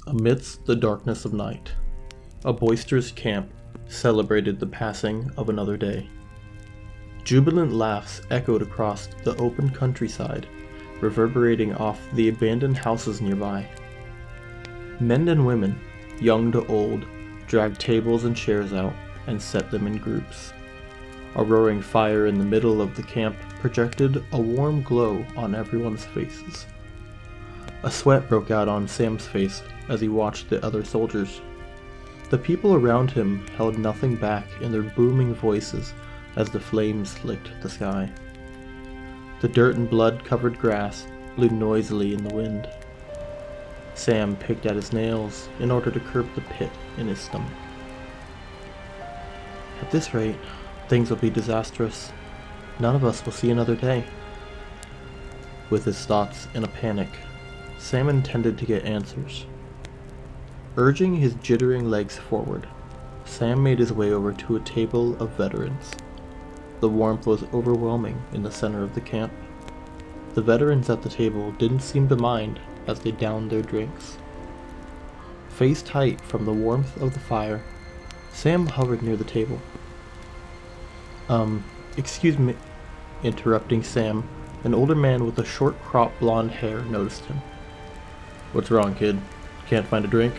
Amidst the darkness of night, a boisterous camp celebrated the passing of another day. Jubilant laughs echoed across the open countryside, reverberating off the abandoned houses nearby. Men and women, young to old, dragged tables and chairs out and set them in groups. A roaring fire in the middle of the camp projected a warm glow on everyone's faces. A sweat broke out on Sam's face as he watched the other soldiers. The people around him held nothing back in their booming voices as the flames licked the sky. The dirt and blood-covered grass blew noisily in the wind. Sam picked at his nails in order to curb the pit in his stomach. At this rate, things will be disastrous. None of us will see another day. With his thoughts in a panic, Sam intended to get answers. Urging his jittering legs forward, Sam made his way over to a table of veterans. The warmth was overwhelming in the center of the camp. The veterans at the table didn't seem to mind as they downed their drinks. Face tight from the warmth of the fire, Sam hovered near the table. Excuse me," interrupting Sam, an older man with a short cropped blonde hair noticed him. "What's wrong, kid? Can't find a drink?"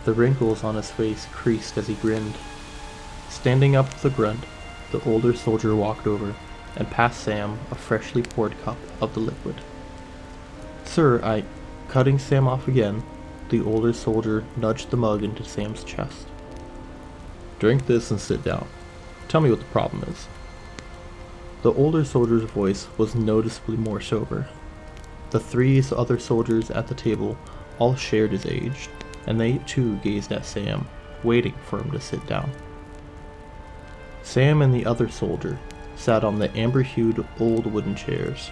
The wrinkles on his face creased as he grinned. Standing up with a grunt, the older soldier walked over and passed Sam a freshly poured cup of the liquid. "Sir, Cutting Sam off again, the older soldier nudged the mug into Sam's chest. "Drink this and sit down. Tell me what the problem is." The older soldier's voice was noticeably more sober. The three other soldiers at the table all shared his age, and they too gazed at Sam, waiting for him to sit down. Sam and the other soldier sat on the amber-hued old wooden chairs.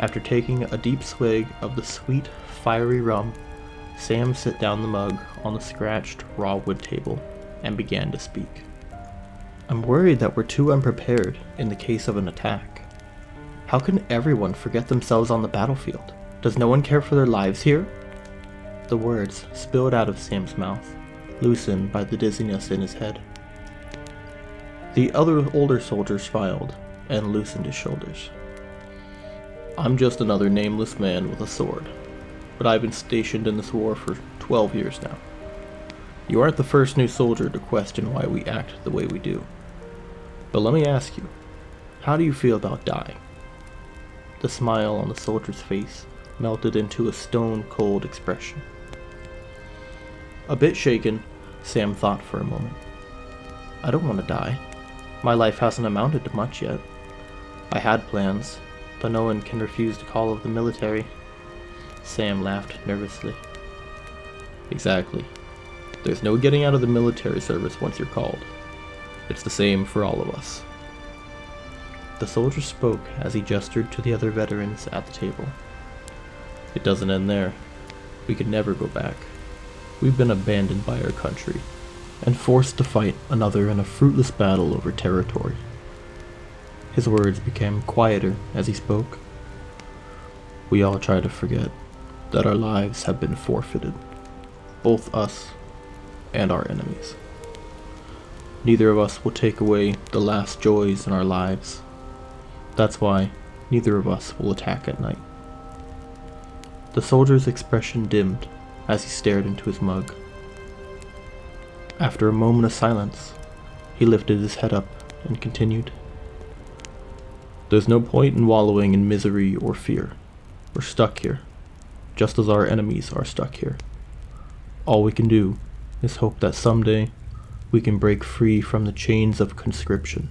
After taking a deep swig of the sweet, fiery rum, Sam set down the mug on the scratched raw wood table and began to speak. "I'm worried that we're too unprepared in the case of an attack. How can everyone forget themselves on the battlefield? Does no one care for their lives here?" The words spilled out of Sam's mouth, loosened by the dizziness in his head. The other older soldier smiled and loosened his shoulders. "I'm just another nameless man with a sword, but I've been stationed in this war for 12 years now. You aren't the first new soldier to question why we act the way we do. But let me ask you, how do you feel about dying?" The smile on the soldier's face melted into a stone-cold expression. A bit shaken, Sam thought for a moment. "I don't want to die. My life hasn't amounted to much yet. I had plans, but no one can refuse the call of the military." Sam laughed nervously. "Exactly. There's no getting out of the military service once you're called. It's the same for all of us." The soldier spoke as he gestured to the other veterans at the table. "It doesn't end there. We could never go back. We've been abandoned by our country and forced to fight another in a fruitless battle over territory." His words became quieter as he spoke. "We all try to forget that our lives have been forfeited, both us and our enemies. Neither of us will take away the last joys in our lives. That's why neither of us will attack at night." The soldier's expression dimmed as he stared into his mug. After a moment of silence, he lifted his head up and continued. "There's no point in wallowing in misery or fear. We're stuck here, just as our enemies are stuck here. All we can do is hope that someday we can break free from the chains of conscription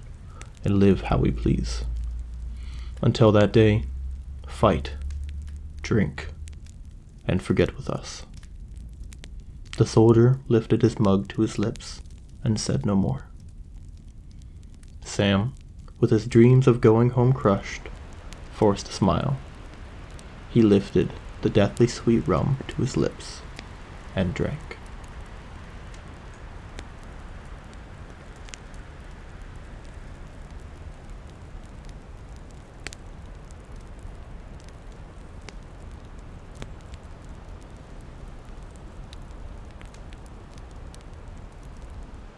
and live how we please. Until that day, fight, drink, and forget with us." The soldier lifted his mug to his lips and said no more. Sam, with his dreams of going home crushed, forced a smile. He lifted the deathly sweet rum to his lips and drank.